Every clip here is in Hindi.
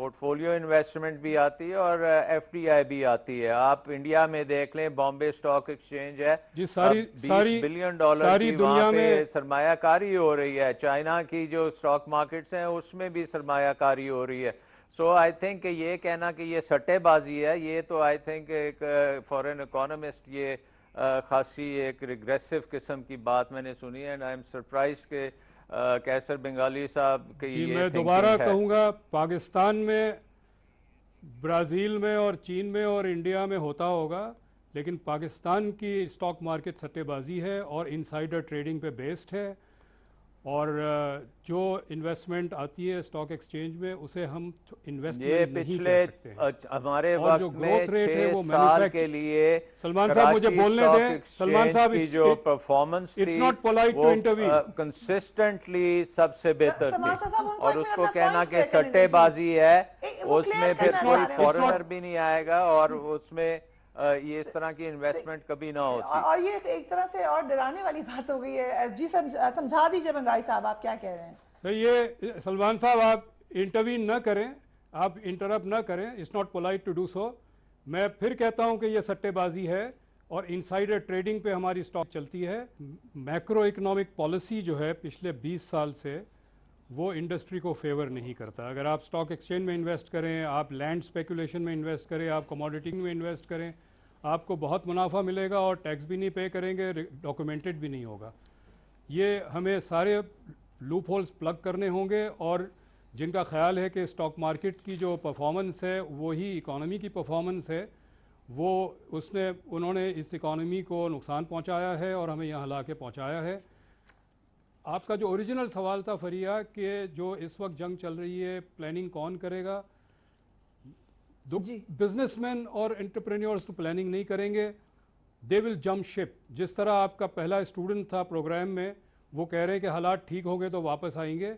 पोर्टफोलियो इन्वेस्टमेंट भी आती है और एफडीआई भी आती है। आप इंडिया में देख लें, बॉम्बे स्टॉक एक्सचेंज है, जी, सारी 20 बिलियन डॉलर सारी की दुनिया वहाँ पे में सरमायाकारी हो रही है। चाइना की जो स्टॉक मार्केट्स हैं उसमें भी सरमायाकारी हो रही है। सो आई थिंक ये कहना कि ये सट्टेबाजी है, ये तो आई थिंक एक फॉरेन इकोनॉमिस्ट ये खासी एक रिग्रेसिव किस्म की बात मैंने सुनी है। एंड आई एम सरप्राइज के कैसर बंगाली साहब की जी, ये मैं थिंकिंग दोबारा है। कहूँगा, पाकिस्तान में, ब्राज़ील में और चीन में और इंडिया में होता होगा, लेकिन पाकिस्तान की स्टॉक मार्केट सट्टेबाजी है और इनसाइडर ट्रेडिंग पे बेस्ड है। और जो इन्वेस्टमेंट आती है स्टॉक एक्सचेंज में उसे हम ये इन्वेस्टमेंट नहीं पिछले कह सकते हैं। हमारे और जो वक्त ग्रोथ में रेट है 6 वो साल के मैन्युफैक्चर। लिए सलमान साहब मुझे कराची बोलने स्टॉक दें। सलमान एक्सचेंज साहब, की जो परफॉर्मेंस इट्स थी नॉट पोलाइट वो टू इंटरव्यू। कंसिस्टेंटली सबसे बेहतर थी। समाशा साहब उनको और एक मिनट उसको अपना कहना पॉइंट कि क्लियर करने दें सट्टेबाजी है, प्लीज। वो उसमें क्लियर फिर करना कोई चाह रहे हैं। फॉरेनर भी नहीं आएगा और उसमें ये इस तरह की इन्वेस्टमेंट कभी ना होती। और ये एक तरह से और डराने वाली बात हो गई है। जी समझा दीजिए बंगाई साहब, आप क्या कह रहे हैं? तो ये सलमान साहब, आप इंटरवीन न करें, आप इंटरप्ट न करें, it's not polite to do so. मैं फिर कहता हूं कि ये सट्टेबाजी है और इनसाइडर ट्रेडिंग पे हमारी स्टॉक चलती है। मैक्रो इकोनॉमिक पॉलिसी जो है पिछले 20 साल से, वो इंडस्ट्री को फेवर नहीं करता। अगर आप स्टॉक एक्सचेंज में इन्वेस्ट करें, आप लैंड स्पेकुलेशन में इन्वेस्ट करें, आप कमोडिटी में इन्वेस्ट करें, आपको बहुत मुनाफा मिलेगा और टैक्स भी नहीं पे करेंगे, डॉक्यूमेंटेड भी नहीं होगा। ये हमें सारे लूप होल्स प्लग करने होंगे। और जिनका ख्याल है कि स्टॉक मार्केट की जो परफॉर्मेंस है वही इकॉनमी की परफॉर्मेंस है, वो उन्होंने इस इकॉनमी को नुकसान पहुंचाया है और हमें यहाँ ला के पहुँचाया है। आपका जो ओरिजिनल सवाल था फरिया, कि जो इस वक्त जंग चल रही है, प्लानिंग कौन करेगा? बिजनेसमैन और एंटरप्रेन्योर्स तो प्लानिंग नहीं करेंगे, दे विल जंप शिप। जिस तरह आपका पहला स्टूडेंट था प्रोग्राम में, वो कह रहे हैं कि हालात ठीक हो गए तो वापस आएंगे।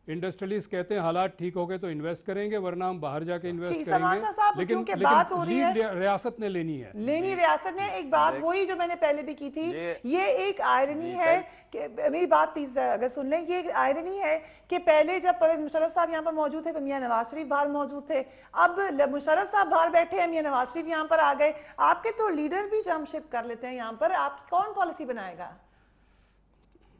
इंडस्ट्रियलिस्ट कहते हैं हालात ठीक हो गए तो इन्वेस्ट करेंगे, वरना हम बाहर जाके इन्वेस्ट करेंगे। लेकिन बात हो रही है, रियासत ने लेनी है, रियासत ने एक बात वही जो मैंने पहले भी की थी। ये एक आयरनी है कि, मेरी बात प्लीज अगर सुन लें, ये एक आयरनी है कि पहले जब परवेज मुशर्रफ साहब यहाँ पर मौजूद थे तो मियां नवाज शरीफ बाहर मौजूद थे। अब मुशर्रफ साहब बाहर बैठे हैं, मियां नवाज शरीफ यहाँ पर आ गए। आपके तो लीडर भी जंपशिप कर लेते हैं यहाँ पर, आप कौन पॉलिसी बनाएगा?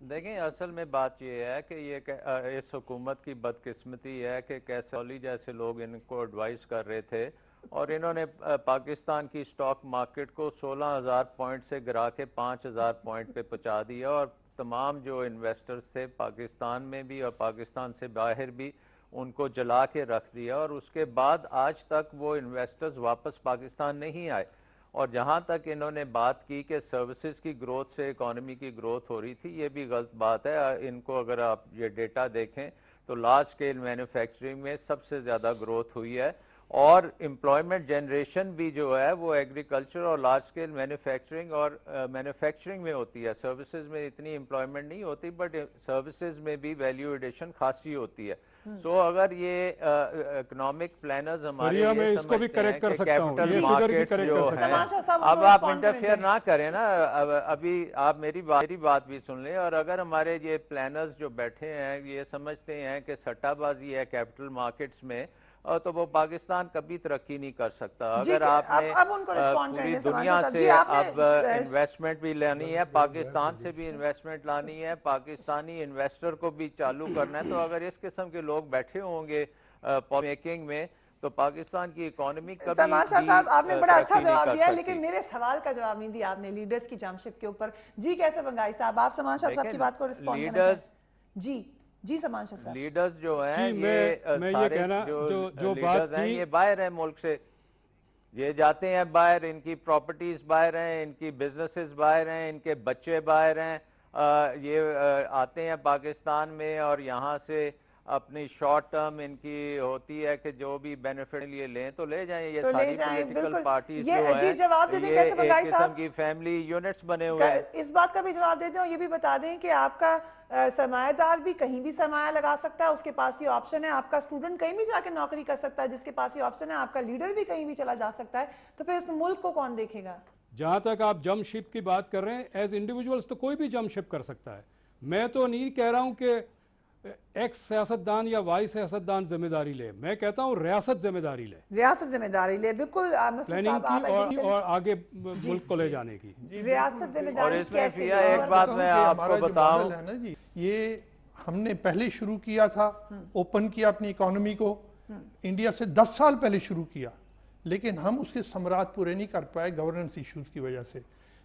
देखें, असल में बात यह है कि ये इस हुकूमत की बदकिस्मती है कि कैसौली जैसे लोग इनको एडवाइस कर रहे थे और इन्होंने पाकिस्तान की स्टॉक मार्केट को 16,000 पॉइंट से गिरा के 5,000 पॉइंट पे पहुंचा दिया। और तमाम जो इन्वेस्टर्स थे पाकिस्तान में भी और पाकिस्तान से बाहर भी, उनको जला के रख दिया। और उसके बाद आज तक वो इन्वेस्टर्स वापस पाकिस्तान नहीं आए। और जहाँ तक इन्होंने बात की कि सर्विसेज की ग्रोथ से इकॉनमी की ग्रोथ हो रही थी, ये भी गलत बात है। इनको अगर आप ये डेटा देखें तो लार्ज स्केल मैन्युफैक्चरिंग में सबसे ज़्यादा ग्रोथ हुई है और एम्प्लॉयमेंट जनरेशन भी जो है वो एग्रीकल्चर और लार्ज स्केल मैन्युफैक्चरिंग और मैन्युफैक्चरिंग में होती है। सर्विसेज में इतनी एम्प्लॉयमेंट नहीं होती, बट सर्विसेज में भी वैल्यू एडिशन खासी होती है। सो अगर ये इकोनॉमिक प्लानर्स हमारे ये इसको भी करेक्ट कर सकता हूं, कैपिटल मार्केट्स जो हैं, अब आप इंटरफेयर ना करें ना। अभी आप मेरी बात भी सुन लें। और अगर हमारे ये प्लानर्स जो बैठे हैं ये समझते हैं कि सट्टाबाजी है कैपिटल मार्केट्स में, तो वो पाकिस्तान कभी तरक्की नहीं कर सकता। अगर आपने पूरी दुनिया से अब इन्वेस्टमेंट भी लानी है, पाकिस्तान से भी इन्वेस्टमेंट लानी है, पाकिस्तानी इन्वेस्टर को भी चालू करना है, तो अगर इस किस्म के लोग बैठे होंगे मेकिंग में, तो पाकिस्तान की इकोनॉमी कभी समाशा साहब, आपने बड़ा अच्छा जवाब दिया, लेकिन मेरे सवाल का जवाब नहीं दिया आपने लीडर्स की जंपशिप के ऊपर। जी कैसे बंगाई साहब, आप समाशा साहब की बात को रिस्पॉन्ड करना चाहिए? जी समाशा साहब, लीडर्स जो हैं मैं ये कहना, जो बात हैं ये बाहर है मुल्क से, ये जाते हैं बाहर, इनकी प्रॉपर्टीज बाहर हैं, इनकी बिजनेसेस बाहर हैं, इनके बच्चे बाहर हैं, ये आते हैं पाकिस्तान में और यहाँ से अपनी शॉर्ट टर्म इनकी होती है कि जो भी बेनिफिट लिए लें तो ले जाएं। ये सारी पॉलिटिकल पार्टीज जो है, जवाब दे दें कैसे बंगाई साहब की फैमिली यूनिट्स बने हुए हैं। इस बात का भी जवाब देते हैं और ये भी बता दें कि आपका सरमायादार भी कहीं भी सरमाया लगा सकता है, उसके पास ये ऑप्शन है। आपका स्टूडेंट कहीं भी जाके नौकरी कर सकता है जिसके पास ये ऑप्शन है। आपका लीडर भी कहीं भी चला जा सकता है। तो फिर इस मुल्क को कौन देखेगा? जहां तक आप जंपशिप की बात कर रहे हैं, एज इंडिविजुअल्स तो कोई भी जंपशिप कर सकता है। मैं तो नहीं कह रहा हूं कि एक्स सियासतदान या वाई सियासतदान जिम्मेदारी ले, मैं कहता हूँ रियासत जिम्मेदारी ले, रियासत जिम्मेदारी ले, बिल्कुल प्लानिंग की और आगे मुल्क को ले जाने की रियासत और जिम्मेदारी इसमें कैसे फिया एक बात मैं आपको बताऊं, है ना जी, ये हमने पहले शुरू किया था, ओपन किया अपनी इकोनॉमी को, इंडिया से 10 साल पहले शुरू किया, लेकिन हम उसके समरात पूरे नहीं कर पाए गवर्नेंस इश्यूज की वजह से।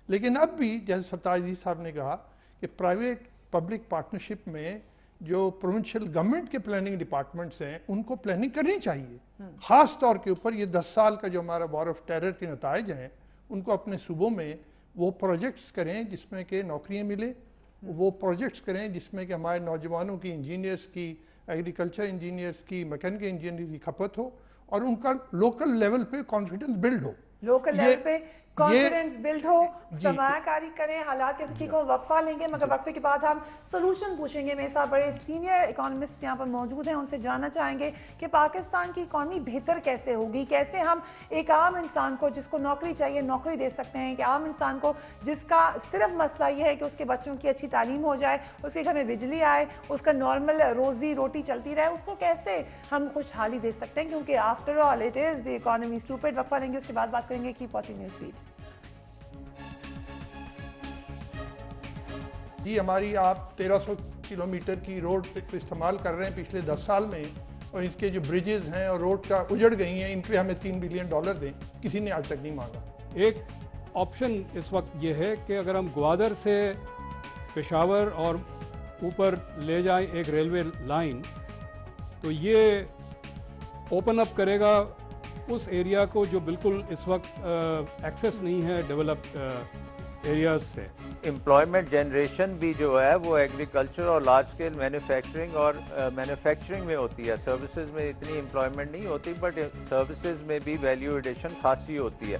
लेकिन अब भी जैसे सरताज साहब ने कहा कि प्राइवेट पब्लिक पार्टनरशिप में जो प्रोविंशियल गवर्नमेंट के प्लानिंग डिपार्टमेंट्स हैं उनको प्लानिंग करनी चाहिए, खास तौर के ऊपर ये 10 साल का जो हमारा वॉर ऑफ टेरर के नताइज हैं उनको अपने सूबों में वो प्रोजेक्ट्स करें जिसमें कि नौकरियां मिले, वो प्रोजेक्ट्स करें जिसमें कि हमारे नौजवानों की, इंजीनियर्स की, एग्रीकल्चर इंजीनियर्स की, मैकेनिकल इंजीनियर्स की खपत हो और उनका लोकल लेवल पे कॉन्फिडेंस बिल्ड हो, लोकल लेवल पे कॉन्फिडेंस बिल्ड हो, सरमायाकारी करें, हालात कैसे ठीक हो। वक्फा लेंगे, मगर वक्फे के बाद हम सोल्यूशन पूछेंगे। मेरे साथ बड़े सीनियर इकोनॉमिस्ट यहाँ पर मौजूद हैं, उनसे जानना चाहेंगे कि पाकिस्तान की इकॉनमी बेहतर कैसे होगी, कैसे हम एक आम इंसान को जिसको नौकरी चाहिए नौकरी दे सकते हैं, कि आम इंसान को जिसका सिर्फ मसला ये है कि उसके बच्चों की अच्छी तालीम हो जाए, उसके घर में बिजली आए, उसका नॉर्मल रोजी रोटी चलती रहे, उसको कैसे हम खुशहाली दे सकते हैं, क्योंकि after all it is the economy stupid. वक्फा लेंगे, उसके बाद बात करेंगे। Keep watching News Beat. जी हमारी आप 1300 किलोमीटर की रोड इस्तेमाल कर रहे हैं पिछले 10 साल में, और इसके जो ब्रिजेस हैं और रोड का उजड़ गई हैं, इन पे हमें $3 बिलियन दें, किसी ने आज तक नहीं मांगा। एक ऑप्शन इस वक्त ये है कि अगर हम ग्वादर से पेशावर और ऊपर ले जाएं एक रेलवे लाइन, तो ये ओपन अप करेगा उस एरिया को जो बिल्कुल इस वक्त एक्सेस नहीं है डेवलप्ड एरियाज से। एम्प्लॉयमेंट जनरेशन भी जो है वो एग्रीकल्चर और लार्ज स्केल मैन्युफैक्चरिंग में होती है, सर्विसेज में इतनी एम्प्लॉयमेंट नहीं होती, बट सर्विसेज में भी वैल्यू एडिशन खासी होती है।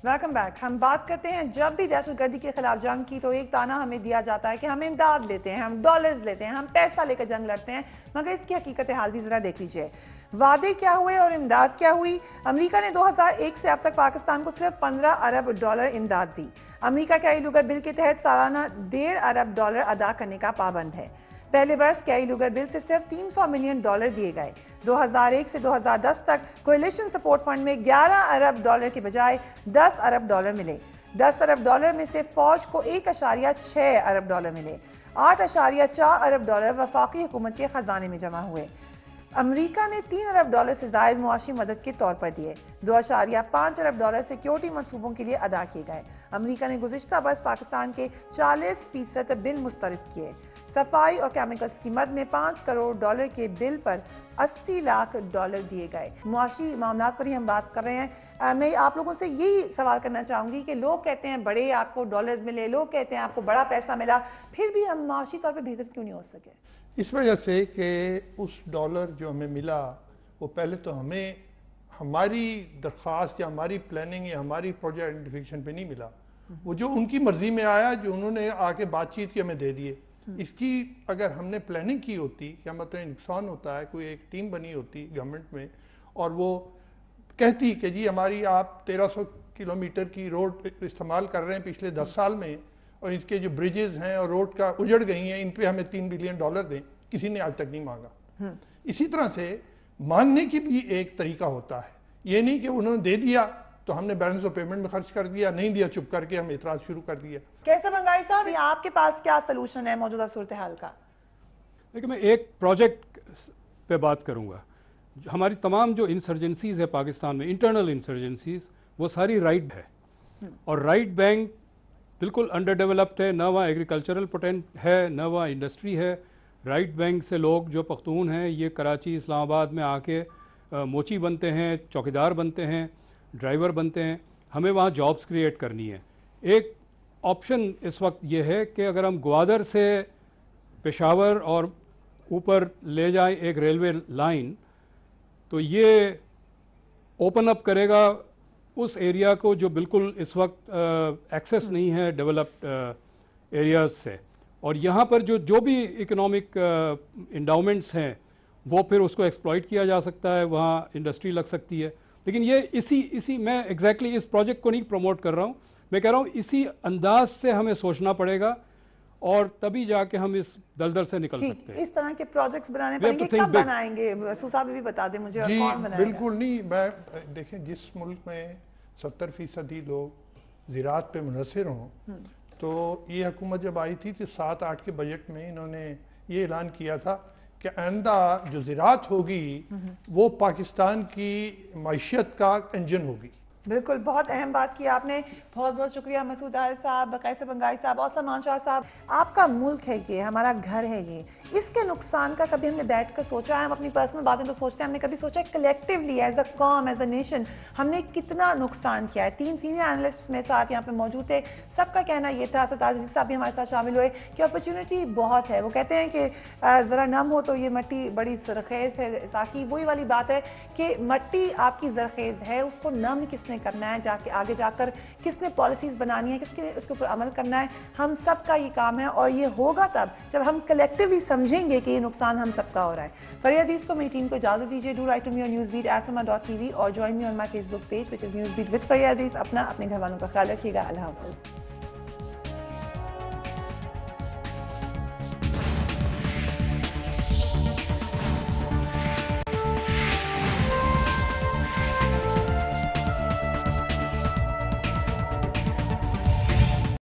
Welcome back. हम बात करते हैं जब भी दहशतगर्दी के खिलाफ जंग की, तो एक ताना हमें दिया जाता है कि हम इमदाद लेते हैं, हम डॉलर्स लेते हैं, हम पैसा लेकर जंग लड़ते हैं, मगर इसकी हकीकत हाल भी ज़रा देख लीजिए। वादे क्या हुए और इमदाद क्या हुई। अमेरिका ने 2001 से अब तक पाकिस्तान को सिर्फ $15 अरब इमदाद दी। अमेरिका कैरी लुगर बिल के तहत सालाना $1.5 अरब अदा करने का पाबंद है। पहले बरस कैरी लुगर बिल से सिर्फ $300 मिलियन दिए गए। 2001 से 2010 तक कोएलिशन सपोर्ट फंड में $11 अरब के बजाय $10 अरब मिले। $10 अरब में से फौज को $1.6 अरब मिले। $8.4 अरब वफाकी हुकूमत के खजाने में जमा हुए। अमेरिका ने $3 अरब से जायद मुआशी मदद के तौर पर दिए। $2.5 अरब सिक्योरिटी मंसूबों के लिए अदा किए गए। अमेरिका ने गुज़िश्ता बरस पाकिस्तान के 40% बिल मुस्तरद किए। सफाई और केमिकल्स की मद में $5 करोड़ के बिल पर $80 लाख दिए गए। मुआशी मामला पर ही हम बात कर रहे हैं। मैं आप लोगों से यही सवाल करना चाहूँगी कि लोग कहते हैं बड़े आपको डॉलर्स मिले, लोग कहते हैं आपको बड़ा पैसा मिला, फिर भी हम मुआशी तौर पर बेहतर क्यों नहीं हो सके? इस वजह से कि उस डॉलर जो हमें मिला वो पहले तो हमें हमारी दरख्वास्त या हमारी प्लानिंग या हमारी प्रोजेक्ट आइडेंटिफिकेशन पे नहीं मिला, वो जो उनकी मर्जी में आया, जो उन्होंने आके बातचीत की हमें दे दिए। इसकी अगर हमने प्लानिंग की होती, क्या मतलब नुकसान होता है, कोई एक टीम बनी होती गवर्नमेंट में और वो कहती कि जी हमारी आप 1300 किलोमीटर की रोड इस्तेमाल कर रहे हैं पिछले 10 साल में, और इसके जो ब्रिजेस हैं और रोड का उजड़ गई हैं, इन पे हमें $3 बिलियन दें, किसी ने आज तक नहीं मांगा। इसी तरह से मांगने की भी एक तरीका होता है, ये नहीं कि उन्होंने दे दिया तो हमने बैलेंस ऑफ पेमेंट में खर्च कर दिया, नहीं दिया चुप करके हम इतराज शुरू कर दिया। कैसे मंगाई साहब, आपके पास क्या सलूशन है मौजूदा सूरत हाल का? देखिए, मैं एक प्रोजेक्ट पे बात करूंगा। हमारी तमाम जो इंसर्जेंसीज है पाकिस्तान में, इंटरनल इंसर्जेंसीज, वो सारी राइट है, और राइट बैंक बिल्कुल अंडर डेवलप्ड है, ना वहाँ एग्रीकल्चरल पोटेंट है, ना वहाँ इंडस्ट्री है। राइट बैंक से लोग जो पख्तून हैं, ये कराची इस्लामाबाद में आके मोची बनते हैं, चौकीदार बनते हैं, ड्राइवर बनते हैं। हमें वहाँ जॉब्स क्रिएट करनी है। एक ऑप्शन इस वक्त ये है कि अगर हम ग्वादर से पेशावर और ऊपर ले जाए एक रेलवे लाइन, तो ये ओपन अप करेगा उस एरिया को जो बिल्कुल इस वक्त एक्सेस नहीं है डेवलप्ड एरियाज से, और यहाँ पर जो भी इकोनॉमिक इंडाउमेंट्स हैं वो फिर उसको एक्सप्लॉइट किया जा सकता है, वहाँ इंडस्ट्री लग सकती है। लेकिन ये इसी मैं एग्जैक्टली इस प्रोजेक्ट को नहीं प्रमोट कर रहा हूँ, मैं कह रहा हूँ इसी अंदाज से हमें सोचना पड़ेगा और तभी जाके हम इस दलदल से निकल सकते हैं। इस तरह के प्रोजेक्ट्स बनाने पड़ेंगे। कब बनाएंगे सूसा भी बता दें मुझे, और कौन बनाएगा? बिल्कुल नहीं, मैं देखें जिस मुल्क में 70% लोग ज़राअत पे मुनहसर हों, तो ये हुकूमत जब आई थी तो 7-8 के बजट में इन्होंने ये ऐलान किया था कि आइंदा जो ज़राअत होगी वो पाकिस्तान की मईशत का इंजन होगी। बिल्कुल, बहुत अहम बात की आपने। बहुत बहुत शुक्रिया मसूद आयल साहब, कैसर बंगाई साहब और सलमान शाह साहब। आपका मुल्क है ये, हमारा घर है ये, इसके नुकसान का कभी हमने बैठ कर सोचा है? हम अपनी पर्सनल बातें तो सोचते हैं, हमने कभी सोचा है कलेक्टिवली एज अ कॉम, एज अ नेशन हमने कितना नुकसान किया है? 3 सीनियर एनालिस्ट में साथ यहाँ पे मौजूद थे, सबका कहना ये था, सताज साहब भी हमारे साथ शामिल हुए, कि अपॉर्चुनिटी बहुत है। वो कहते हैं कि ज़रा नम हो तो ये मिट्टी बड़ी ज़रखेज़ है। साकी वही वाली बात है कि मिट्टी आपकी ज़रखेज़ है, उसको नम किसने करना है, जाके आगे जाकर किसने पॉलिसीज़ बनानी है, किसके उसके ऊपर अमल करना है, हम सब का ये काम है। और ये होगा तब जब हम कलेक्टिवली समझेंगे कि ये नुकसान हम सबका हो रहा है। फरिया अदीस को मेरी टीम को इजाज़त दीजिए। Do write to me on newsbeat@sama.tv और join me on my Facebook page which is News Beat with Faria Adees. अपना अपने घर वालों का ख्याल रखिएगा। अल्लाह हाफ़िज़।